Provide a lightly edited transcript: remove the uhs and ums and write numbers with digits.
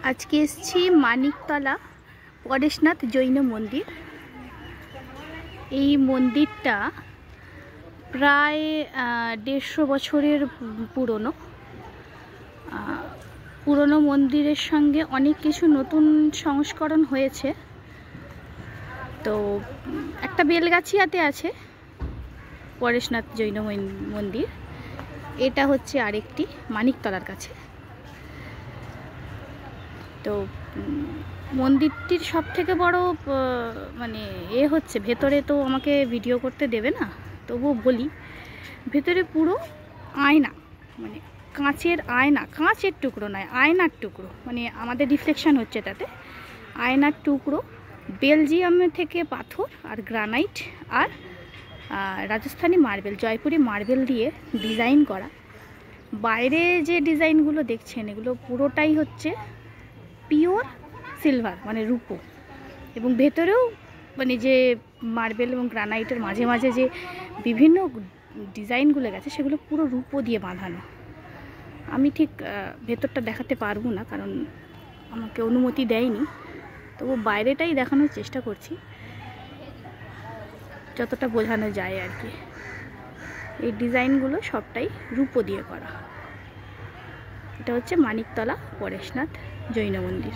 আজকে এসেছি মানিকতলা পরেশনাথ জৈন মন্দির। এই মন্দিরটা প্রায় 150 বছরের পুরনো মন্দিরের সঙ্গে অনেক কিছু নতুন সংস্করণ হয়েছে। তো একটা বেলগাছিয়াতে আছে পরেশনাথ জৈন মন্দির, এটা হচ্ছে আরেকটি মানিকতলার কাছে। তো মন্দিরটির সব থেকে বড় মানে হচ্ছে ভেতরে, তো আমাকে ভিডিও করতে দেবে না, তবুও বলি, ভেতরে পুরো আয়না, মানে কাঁচের আয়না, কাঁচের টুকরো নয়, আয়নার টুকরো, মানে আমাদের রিফ্লেকশন হচ্ছে তাতে। আয়নার টুকরো, বেলজিয়াম থেকে পাথর আর গ্রানাইট আর রাজস্থানী মার্বেল, জয়পুরি মার্বেল দিয়ে ডিজাইন করা। বাইরে যে ডিজাইনগুলো দেখছেন এগুলো পুরোটাই হচ্ছে পিওর সিলভার, মানে রূপো। এবং ভেতরেও মানে যে মার্বেল এবং গ্রানাইটের মাঝে মাঝে যে বিভিন্ন ডিজাইনগুলো গেছে সেগুলো পুরো রূপো দিয়ে বাঁধানো। আমি ঠিক ভেতরটা দেখাতে পারবো না, কারণ আমাকে অনুমতি দেয়নি, তবু বাইরেটাই দেখানোর চেষ্টা করছি যতটা বোঝানো যায় আর কি। এই ডিজাইনগুলো সবটাই রূপো দিয়ে করা। এটা হচ্ছে মানিকতলা পরেশনাথ জৈন মন্দির।